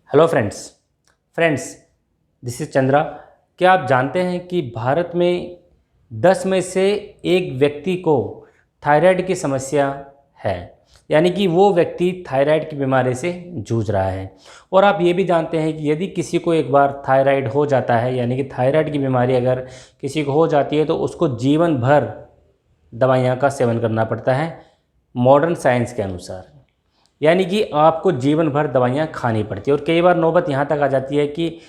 Hello friends this is Chandra. क्या आप जानते हैं कि भारत में 10 में से एक व्यक्ति को थायराइड की समस्या है, यानी कि वो व्यक्ति थायराइड की बीमारी से जूझ रहा है। और आप ये भी जानते हैं कि यदि किसी को एक बार थायराइड हो जाता है, यानी कि थायराइड की बीमारी अगर किसी को हो जाती है तो उसको जीवन भर दवाइयाँ का सेवन करना पड़ता है मॉडर्न साइंस के अनुसार, यानी कि आपको जीवन भर दवाइयाँ खानी पड़ती है। और कई बार नौबत यहाँ तक आ जाती है कि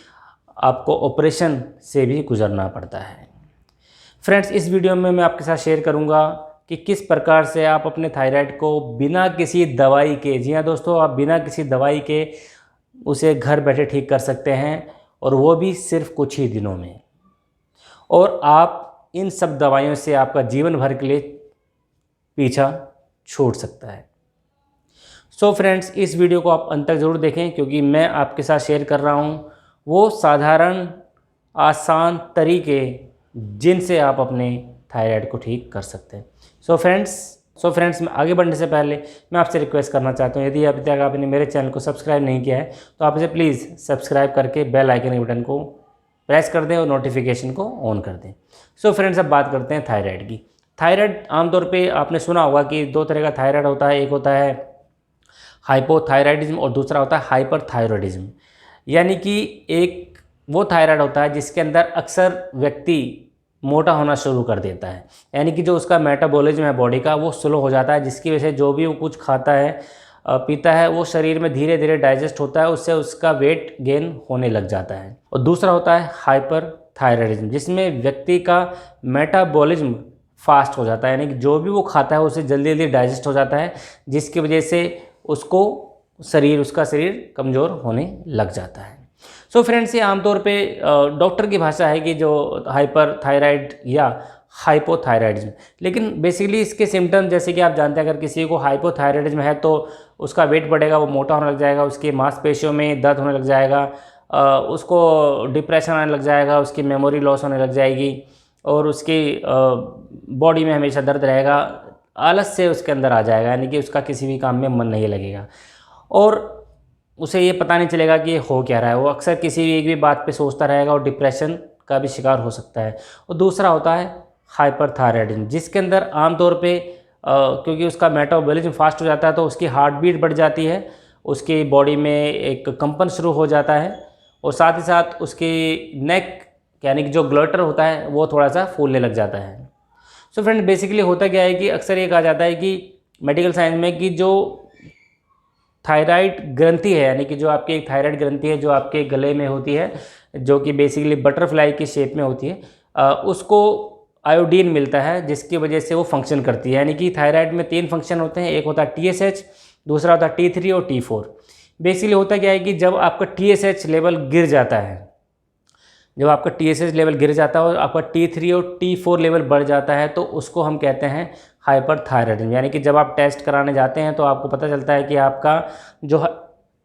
आपको ऑपरेशन से भी गुजरना पड़ता है। फ्रेंड्स, इस वीडियो में मैं आपके साथ शेयर करूँगा कि किस प्रकार से आप अपने थायराइड को बिना किसी दवाई के, जी हाँ दोस्तों, आप बिना किसी दवाई के उसे घर बैठे ठीक कर सकते हैं, और वो भी सिर्फ कुछ ही दिनों में। और आप इन सब दवाइयों से आपका जीवन भर के लिए पीछा छूट सकता है। सो फ्रेंड्स, इस वीडियो को आप अंत तक ज़रूर देखें, क्योंकि मैं आपके साथ शेयर कर रहा हूँ वो साधारण आसान तरीके जिनसे आप अपने थायराइड को ठीक कर सकते हैं। सो फ्रेंड्स, मैं आगे बढ़ने से पहले मैं आपसे रिक्वेस्ट करना चाहता हूँ, यदि अभी तक आपने मेरे चैनल को सब्सक्राइब नहीं किया है तो आप इसे प्लीज़ सब्सक्राइब करके बेल आइकन के बटन को प्रेस कर दें और नोटिफिकेशन को ऑन कर दें। सो फ्रेंड्स, अब बात करते हैं थायराइड की। थायराइड आमतौर पर आपने सुना होगा कि दो तरह का थायराइड होता है। एक होता है हाइपोथायराइडिज्म और दूसरा होता है हाइपरथायरॉयडिज्म। यानी कि एक वो थायराइड होता है जिसके अंदर अक्सर व्यक्ति मोटा होना शुरू कर देता है, यानी कि जो उसका मेटाबॉलिज्म है बॉडी का वो स्लो हो जाता है, जिसकी वजह से जो भी वो कुछ खाता है पीता है वो शरीर में धीरे धीरे डाइजेस्ट होता है, उससे उसका वेट गेन होने लग जाता है। और दूसरा होता है हाइपरथायरॉयडिज्म, जिसमें व्यक्ति का मेटाबॉलिज्म फास्ट हो जाता है, यानी कि जो भी वो खाता है उसे जल्दी जल्दी डाइजेस्ट हो जाता है, जिसकी वजह से उसका शरीर कमज़ोर होने लग जाता है। सो फ्रेंड्स, ये आमतौर पे डॉक्टर की भाषा है कि जो हाइपर थायराइड या हाइपोथायराइडिज्म, लेकिन बेसिकली इसके सिम्टम जैसे कि आप जानते हैं, अगर किसी को हाइपोथायराइडिज्म है तो उसका वेट बढ़ेगा, वो मोटा होने लग जाएगा, उसकी मांसपेशियों में दर्द होने लग जाएगा, उसको डिप्रेशन आने लग जाएगा, उसकी मेमोरी लॉस होने लग जाएगी, और उसकी बॉडी में हमेशा दर्द रहेगा, आलस से उसके अंदर आ जाएगा, यानी कि उसका किसी भी काम में मन नहीं लगेगा, और उसे ये पता नहीं चलेगा कि ये हो क्या रहा है। वो अक्सर किसी भी एक भी बात पे सोचता रहेगा और डिप्रेशन का भी शिकार हो सकता है। और दूसरा होता है हाइपरथायराइडिज्म, जिसके अंदर आमतौर पे क्योंकि उसका मेटाबॉलिज्म फास्ट हो जाता है तो उसकी हार्ट बीट बढ़ जाती है, उसकी बॉडी में एक कंपन शुरू हो जाता है, और साथ ही साथ उसकी नेक यानी कि जो ग्लटर होता है वो थोड़ा सा फूलने लग जाता है। सो फ्रेंड, बेसिकली होता क्या है कि अक्सर ये कहा जाता है कि मेडिकल साइंस में कि जो थायराइड ग्रंथि है, यानी कि जो आपकी एक थायराइड ग्रंथि है जो आपके गले में होती है, जो कि बेसिकली बटरफ्लाई की शेप में होती है, उसको आयोडीन मिलता है, जिसकी वजह से वो फंक्शन करती है। यानी कि थायराइड में 3 फंक्शन होते हैं, एक होता है TSH, दूसरा होता है T3 और T4। बेसिकली होता क्या है कि जब आपका TSH लेवल गिर जाता है, जब आपका TSH लेवल गिर जाता है और आपका T3 और T4 लेवल बढ़ जाता है तो उसको हम कहते हैं हाइपरथायराइडिज्म। यानी कि जब आप टेस्ट कराने जाते हैं तो आपको पता चलता है कि आपका जो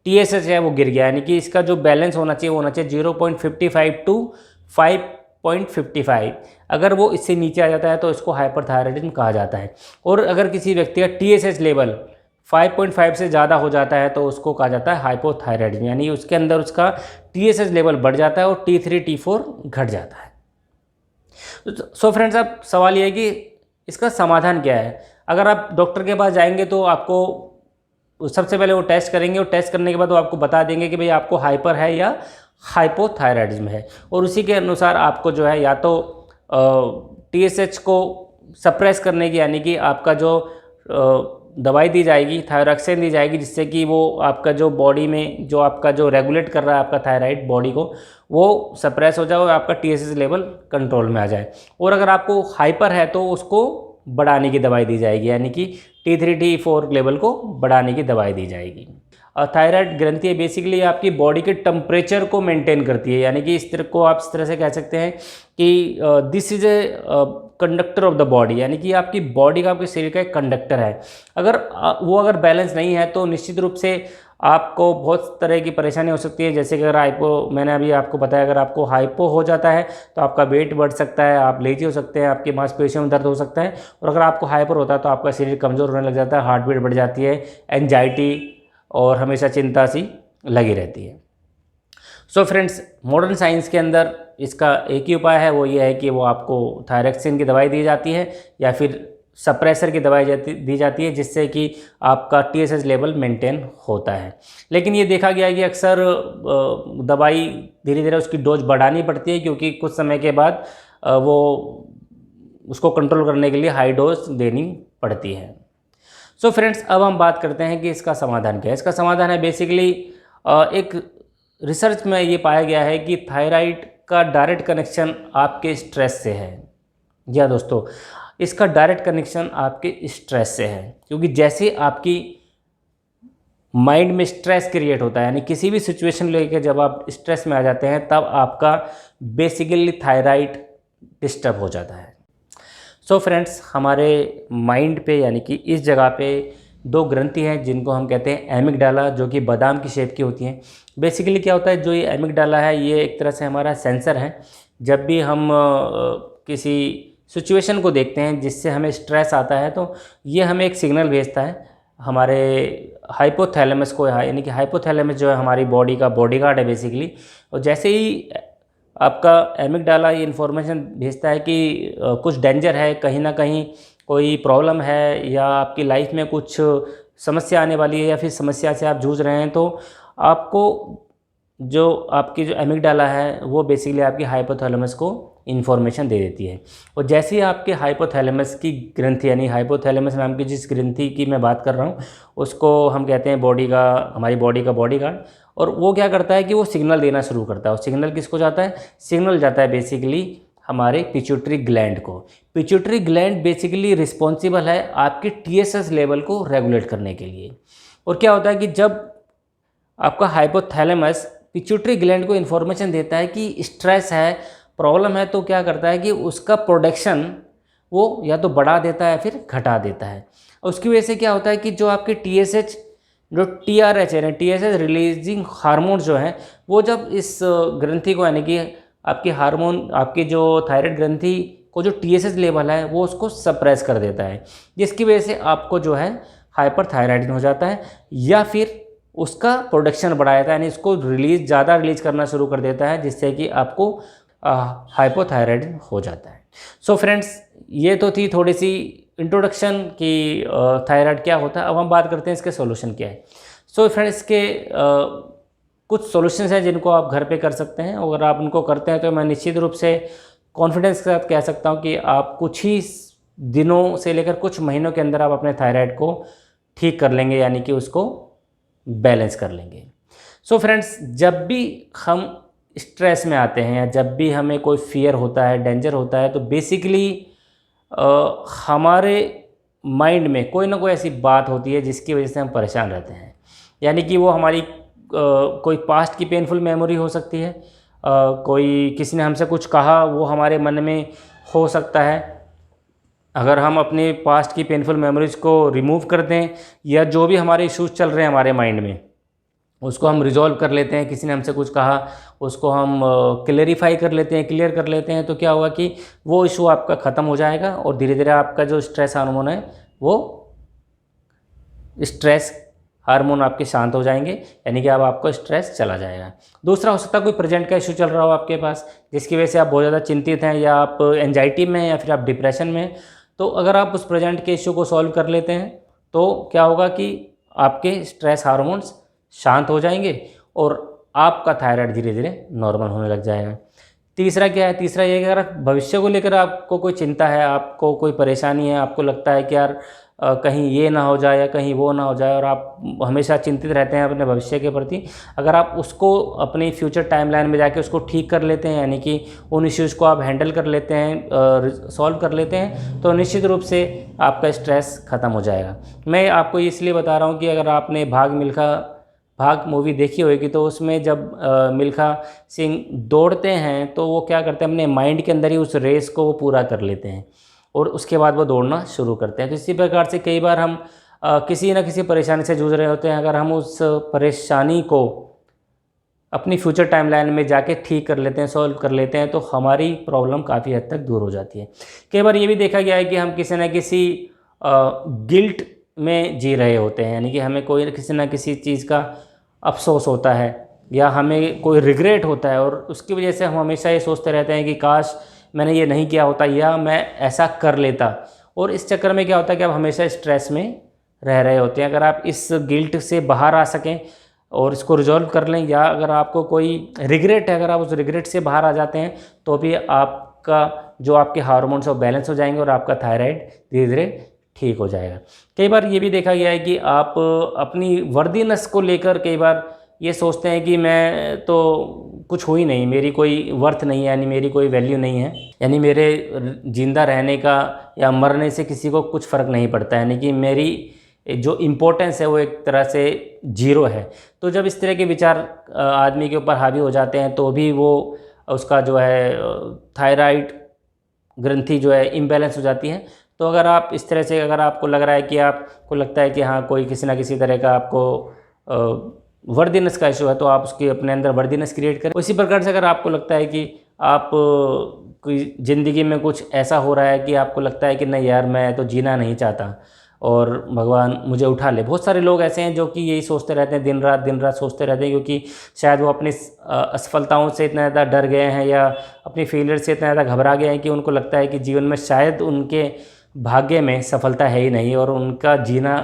TSH है वो गिर गया, यानी कि इसका जो बैलेंस होना चाहिए वो होना चाहिए 0.55 टू 5.55। अगर वो इससे नीचे आ जाता है तो इसको हाइपरथायराइडिज्म कहा जाता है। और अगर किसी व्यक्ति का TSH लेवल 5.5 से ज़्यादा हो जाता है तो उसको कहा जाता है हाइपोथायराइडिज्म, यानी उसके अंदर उसका TSH लेवल बढ़ जाता है और T3 T4 घट जाता है। सो फ्रेंड्स, अब सवाल ये है कि इसका समाधान क्या है। अगर आप डॉक्टर के पास जाएंगे तो आपको सबसे पहले वो टेस्ट करेंगे, और टेस्ट करने के बाद वो आपको बता देंगे कि भाई आपको हाइपर है या हाइपोथायराइडिज्म है, और उसी के अनुसार आपको जो है या तो TSH को सप्रेस करने की, यानी कि आपका जो दवाई दी जाएगी, थायरॉक्सिन दी जाएगी, जिससे कि वो आपका जो बॉडी में जो आपका जो रेगुलेट कर रहा है आपका थायराइड बॉडी को, वो सप्रेस हो जाए और आपका TSH लेवल कंट्रोल में आ जाए। और अगर आपको हाइपर है तो उसको बढ़ाने की दवाई दी जाएगी, यानी कि T3 T4 लेवल को बढ़ाने की दवाई दी जाएगी। थायराइड ग्रंथि बेसिकली आपकी बॉडी के टेम्परेचर को मेंटेन करती है, यानी कि इस तरह से कह सकते हैं कि this is a conductor of the body, यानी कि आपकी बॉडी का, आपके शरीर का एक कंडक्टर है। अगर वो अगर बैलेंस नहीं है तो निश्चित रूप से आपको बहुत तरह की परेशानी हो सकती है। जैसे कि अगर मैंने अभी आपको बताया, अगर आपको हाइपो हो जाता है तो आपका वेट बढ़ सकता है, आप लेजी हो सकते हैं, आपकी मांसपेशियों में दर्द हो सकता है, और अगर आपको हाइपर होता है तो आपका शरीर कमज़ोर होने लग जाता है, हार्ट बीट बढ़ जाती है, एंजाइटी और हमेशा चिंता सी लगी रहती है। सो फ्रेंड्स, मॉडर्न साइंस के अंदर इसका एक ही उपाय है, वो ये है कि वो आपको थायरॉक्सिन की दवाई दी जाती है या फिर सप्रेसर की दवाई दी जाती है, जिससे कि आपका TSH लेवल मेंटेन होता है। लेकिन ये देखा गया है कि अक्सर दवाई धीरे धीरे उसकी डोज बढ़ानी पड़ती है, क्योंकि कुछ समय के बाद वो उसको कंट्रोल करने के लिए हाई डोज देनी पड़ती है। सो फ्रेंड्स, अब हम बात करते हैं कि इसका समाधान क्या है। इसका समाधान है बेसिकली एक रिसर्च में ये पाया गया है कि थायराइड का डायरेक्ट कनेक्शन आपके स्ट्रेस से है। जी हाँ दोस्तों, इसका डायरेक्ट कनेक्शन आपके स्ट्रेस से है, क्योंकि जैसे आपकी माइंड में स्ट्रेस क्रिएट होता है, यानी किसी भी सिचुएशन लेके जब आप स्ट्रेस में आ जाते हैं, तब आपका बेसिकली थायराइड डिस्टर्ब हो जाता है। सो फ्रेंड्स, हमारे माइंड पे यानी कि इस जगह पे दो ग्रंथि हैं जिनको हम कहते हैं एमिगडाला, जो कि बादाम की शेप की होती हैं। बेसिकली क्या होता है, जो ये एमिगडाला है ये एक तरह से हमारा सेंसर है। जब भी हम किसी सिचुएशन को देखते हैं जिससे हमें स्ट्रेस आता है, तो ये हमें एक सिग्नल भेजता है हमारे हाइपोथैलेमस को, यानी कि हाइपोथैलेमस जो है हमारी बॉडी का बॉडीगार्ड है बेसिकली। और जैसे ही आपका एमिगडाला ये इन्फॉर्मेशन भेजता है कि कुछ डेंजर है, कहीं ना कहीं कोई प्रॉब्लम है या आपकी लाइफ में कुछ समस्या आने वाली है या फिर समस्या से आप जूझ रहे हैं, तो आपको जो आपकी जो एमिगडाला है वो बेसिकली आपकी हाइपोथैलेमस को इन्फॉर्मेशन दे देती है। और जैसे ही आपके हाइपोथैलेमस की ग्रंथि, यानी हाइपोथैलेमस नाम की जिस ग्रंथि की मैं बात कर रहा हूँ, उसको हम कहते हैं हमारी बॉडी का बॉडीगार्ड। और वो क्या करता है कि वो सिग्नल देना शुरू करता है। और सिग्नल किसको जाता है? सिग्नल जाता है बेसिकली हमारे पिट्यूटरी ग्लैंड को। पिट्यूटरी ग्लैंड बेसिकली रिस्पॉन्सिबल है आपके TSH लेवल को रेगुलेट करने के लिए। और क्या होता है कि जब आपका हाइपोथैलेमस पिट्यूटरी ग्लैंड को इन्फॉर्मेशन देता है कि स्ट्रेस है, प्रॉब्लम है, तो क्या करता है कि उसका प्रोडक्शन वो या तो बढ़ा देता है फिर घटा देता है। और उसकी वजह से क्या होता है कि जो आपके TSH जो TRH है, TSH रिलीजिंग हार्मोन जो है, वो जब इस ग्रंथि को, यानी कि आपकी हार्मोन, आपकी जो थायराइड ग्रंथि को जो TSH लेवल है वो उसको सप्रेस कर देता है, जिसकी वजह से आपको जो है हाइपरथायराइडिज्म हो जाता है या फिर उसका प्रोडक्शन बढ़ा देता है, यानी इसको ज़्यादा रिलीज करना शुरू कर देता है, जिससे कि आपको हाइपोथायराइडिज्म हो जाता है। सो फ्रेंड्स, ये तो थी थोड़ी सी इंट्रोडक्शन कि थायराइड क्या होता है। अब हम बात करते हैं इसके सॉल्यूशन क्या है। सो फ्रेंड्स, इसके कुछ सॉल्यूशंस हैं जिनको आप घर पे कर सकते हैं। अगर आप उनको करते हैं तो मैं निश्चित रूप से कॉन्फिडेंस के साथ कह सकता हूं कि आप कुछ ही दिनों से लेकर कुछ महीनों के अंदर आप अपने थायराइड को ठीक कर लेंगे, यानी कि उसको बैलेंस कर लेंगे। सो फ्रेंड्स, जब भी हम स्ट्रेस में आते हैं या जब भी हमें कोई फियर होता है, डेंजर होता है, तो बेसिकली हमारे माइंड में कोई ना कोई ऐसी बात होती है जिसकी वजह से हम परेशान रहते हैं। यानी कि वो हमारी कोई पास्ट की पेनफुल मेमोरी हो सकती है, कोई किसी ने हमसे कुछ कहा वो हमारे मन में हो सकता है। अगर हम अपने पास्ट की पेनफुल मेमोरीज़ को रिमूव कर दें या जो भी हमारे इश्यूज चल रहे हैं हमारे माइंड में, उसको हम रिजॉल्व कर लेते हैं, किसी ने हमसे कुछ कहा उसको हम क्लेरिफाई कर लेते हैं, क्लियर कर लेते हैं, तो क्या होगा कि वो इशू आपका ख़त्म हो जाएगा और धीरे धीरे आपका जो स्ट्रेस हार्मोन है वो स्ट्रेस हार्मोन आपके शांत हो जाएंगे, यानी कि अब आपको स्ट्रेस चला जाएगा। दूसरा हो सकता है कोई प्रेजेंट का इशू चल रहा हो आपके पास, जिसकी वजह से आप बहुत ज़्यादा चिंतित हैं या आप एंजाइटी में हैं या फिर आप डिप्रेशन में हैं। तो अगर आप उस प्रेजेंट के इशू को सॉल्व कर लेते हैं तो क्या होगा कि आपके स्ट्रेस हार्मोन्स शांत हो जाएंगे और आपका थायराइड धीरे धीरे नॉर्मल होने लग जाएगा। तीसरा क्या है? तीसरा ये कि अगर भविष्य को लेकर आपको कोई चिंता है, आपको कोई परेशानी है, आपको लगता है कि यार कहीं ये ना हो जाए या कहीं वो ना हो जाए, और आप हमेशा चिंतित रहते हैं अपने भविष्य के प्रति, अगर आप उसको अपनी फ्यूचर टाइमलाइन में जाके उसको ठीक कर लेते हैं, यानी कि उन इश्यूज़ को आप हैंडल कर लेते हैं, सॉल्व कर लेते हैं, तो निश्चित रूप से आपका स्ट्रेस ख़त्म हो जाएगा। मैं आपको इसलिए बता रहा हूँ कि अगर आपने भाग मूवी देखी होगी तो उसमें जब मिल्खा सिंह दौड़ते हैं तो वो क्या करते हैं, अपने माइंड के अंदर ही उस रेस को वो पूरा कर लेते हैं और उसके बाद वो दौड़ना शुरू करते हैं। तो इसी प्रकार से कई बार हम किसी न किसी परेशानी से जूझ रहे होते हैं, अगर हम उस परेशानी को अपनी फ्यूचर टाइमलाइन में जाके ठीक कर लेते हैं, सॉल्व कर लेते हैं, तो हमारी प्रॉब्लम काफ़ी हद तक दूर हो जाती है। कई बार ये भी देखा गया है कि हम किसी न किसी गिल्ट में जी रहे होते हैं, यानी कि हमें कोई किसी न किसी चीज़ का अफसोस होता है या हमें कोई रिग्रेट होता है और उसकी वजह से हम हमेशा ये सोचते रहते हैं कि काश मैंने ये नहीं किया होता या मैं ऐसा कर लेता। और इस चक्कर में क्या होता है कि आप हमेशा स्ट्रेस में रह रहे होते हैं। अगर आप इस गिल्ट से बाहर आ सकें और इसको रिजॉल्व कर लें, या अगर आपको कोई रिग्रेट है, अगर आप उस रिग्रेट से बाहर आ जाते हैं तो भी आपका जो आपके हार्मोन्स वो बैलेंस हो जाएंगे और आपका थायराइड धीरे धीरे ठीक हो जाएगा। कई बार ये भी देखा गया है कि आप अपनी वर्दीनेस को लेकर कई बार ये सोचते हैं कि मैं तो कुछ हो ही नहीं, मेरी कोई वर्थ नहीं है, यानी मेरी कोई वैल्यू नहीं है, यानी मेरे जिंदा रहने का या मरने से किसी को कुछ फ़र्क नहीं पड़ता, यानी कि मेरी जो इम्पोर्टेंस है वो एक तरह से जीरो है। तो जब इस तरह के विचार आदमी के ऊपर हावी हो जाते हैं तो भी वो उसका जो है थायराइड ग्रंथि जो है इम्बैलेंस हो जाती है। तो अगर आप इस तरह से, अगर आपको लग रहा है कि आपको लगता है कि हाँ कोई किसी ना किसी तरह का आपको वर्दीनेस का इशू है, तो आप उसके अपने अंदर वर्दीनेस क्रिएट करें। उसी प्रकार से अगर आपको लगता है कि आप कोई ज़िंदगी में कुछ ऐसा हो रहा है कि आपको लगता है कि नहीं यार मैं तो जीना नहीं चाहता और भगवान मुझे उठा ले। बहुत सारे लोग ऐसे हैं जो कि यही सोचते रहते हैं, दिन रात सोचते रहते हैं, क्योंकि शायद वो अपनी असफलताओं से इतना ज़्यादा डर गए हैं या अपनी फेलियर से इतना ज़्यादा घबरा गए हैं कि उनको लगता है कि जीवन में शायद उनके भाग्य में सफलता है ही नहीं और उनका जीना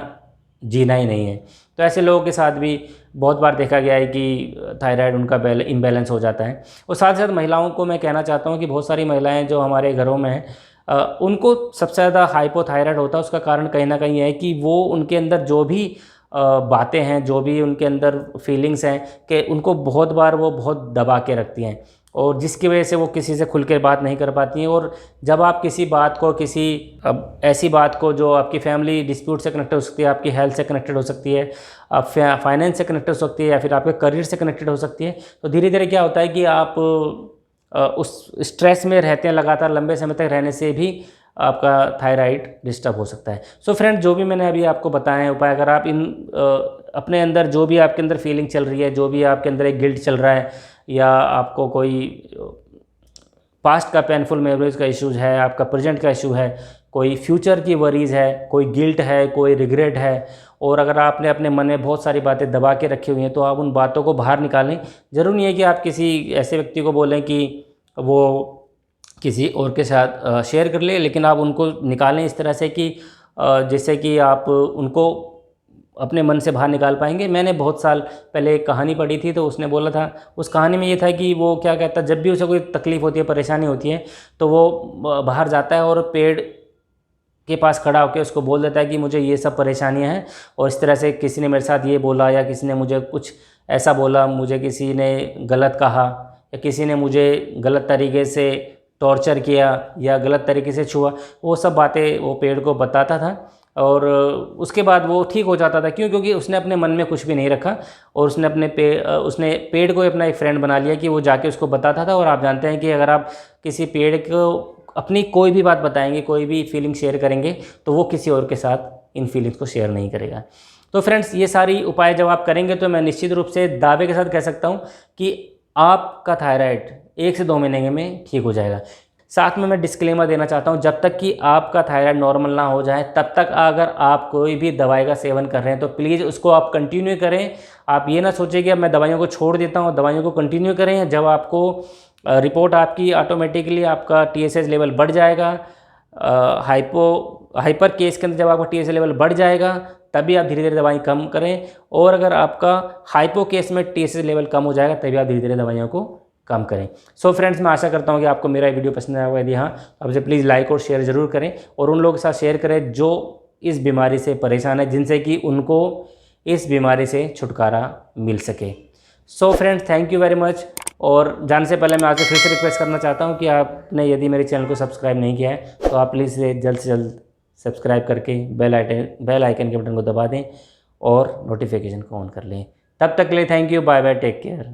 ही नहीं है। तो ऐसे लोगों के साथ भी बहुत बार देखा गया है कि थायराइड उनका इम्बैलेंस हो जाता है। और साथ साथ महिलाओं को मैं कहना चाहता हूँ कि बहुत सारी महिलाएं जो हमारे घरों में हैं, उनको सबसे ज़्यादा हाइपोथायराइड होता है। उसका कारण कहीं ना कहीं है कि वो उनके अंदर जो भी बातें हैं, जो भी उनके अंदर फीलिंग्स हैं, कि उनको बहुत बार वो बहुत दबा के रखती हैं और जिसकी वजह से वो किसी से खुल कर बात नहीं कर पाती हैं। और जब आप किसी बात को, किसी ऐसी बात को जो आपकी फैमिली डिस्प्यूट से कनेक्टेड हो सकती है, आपकी हेल्थ से कनेक्टेड हो सकती है, आप फाइनेंस से कनेक्टेड हो सकती है, या फिर आपके करियर से कनेक्टेड हो सकती है, तो धीरे धीरे क्या होता है कि आप उस स्ट्रेस में रहते हैं लगातार लंबे समय तक रहने से भी आपका थायराइड डिस्टर्ब हो सकता है। सो फ्रेंड, जो भी मैंने अभी आपको बताए हैं उपाय, अगर आप इन अपने अंदर जो भी आपके अंदर फीलिंग चल रही है, जो भी आपके अंदर एक गिल्ट चल रहा है, या आपको कोई पास्ट का पेनफुल मेमोरीज का इश्यूज है, आपका प्रेजेंट का इशू है, कोई फ्यूचर की वरीज़ है, कोई गिल्ट है, कोई रिग्रेट है, और अगर आपने अपने मन में बहुत सारी बातें दबा के रखी हुई हैं, तो आप उन बातों को बाहर निकालें। ज़रूरी नहीं है कि आप किसी ऐसे व्यक्ति को बोलें कि वो किसी और के साथ शेयर कर ले, लेकिन आप उनको निकालें इस तरह से कि जैसे कि आप उनको अपने मन से बाहर निकाल पाएंगे। मैंने बहुत साल पहले एक कहानी पढ़ी थी, तो उसने बोला था, उस कहानी में ये था कि वो क्या कहता, जब भी उसे कोई तकलीफ़ होती है, परेशानी होती है, तो वो बाहर जाता है और पेड़ के पास खड़ा होकर उसको बोल देता है कि मुझे ये सब परेशानियां हैं और इस तरह से किसी ने मेरे साथ ये बोला, या किसी ने मुझे कुछ ऐसा बोला, मुझे किसी ने गलत कहा, या किसी ने मुझे गलत तरीके से टॉर्चर किया या गलत तरीके से छुआ। वो सब बातें वो पेड़ को बताता था और उसके बाद वो ठीक हो जाता था। क्यों? क्योंकि उसने अपने मन में कुछ भी नहीं रखा और उसने पेड़ को अपना एक फ्रेंड बना लिया कि वो जाके उसको बताता था। और आप जानते हैं कि अगर आप किसी पेड़ को अपनी कोई भी बात बताएंगे, कोई भी फीलिंग शेयर करेंगे, तो वो किसी और के साथ इन फीलिंग्स को शेयर नहीं करेगा। तो फ्रेंड्स, ये सारी उपाय जब आप करेंगे तो मैं निश्चित रूप से दावे के साथ कह सकता हूँ कि आपका थायराइड 1 से 2 महीने में ठीक हो जाएगा। साथ में मैं डिस्क्लेमर देना चाहता हूँ, जब तक कि आपका थायराइड नॉर्मल ना हो जाए, तब तक अगर आप कोई भी दवाई का सेवन कर रहे हैं तो प्लीज़ उसको आप कंटिन्यू करें। आप ये ना सोचें कि अब मैं दवाइयों को छोड़ देता हूँ, दवाइयों को कंटिन्यू करें। जब आपको रिपोर्ट आपकी ऑटोमेटिकली आपका TSH लेवल बढ़ जाएगा, हाइपर केस के अंदर जब आपका TSH लेवल बढ़ जाएगा, तभी आप धीरे धीरे दवाई कम करें। और अगर आपका हाइपो केस में TSH लेवल कम हो जाएगा, तभी आप धीरे धीरे दवाइयों को कम करें। सो फ्रेंड्स, मैं आशा करता हूं कि आपको मेरा वीडियो पसंद आया होगा। यदि हाँ, तो आपसे प्लीज़ लाइक और शेयर ज़रूर करें और उन लोगों के साथ शेयर करें जो इस बीमारी से परेशान है, जिनसे कि उनको इस बीमारी से छुटकारा मिल सके। So friends, thank you very much. और जाने से पहले मैं आपसे फिर से रिक्वेस्ट करना चाहता हूँ कि आपने यदि मेरे चैनल को सब्सक्राइब नहीं किया है तो आप प्लीज़ जल्द से जल्द सब्सक्राइब करके बेल आइकन के बटन को दबा दें और नोटिफिकेशन को ऑन कर लें। तब तक के लिए thank you, bye bye, take care.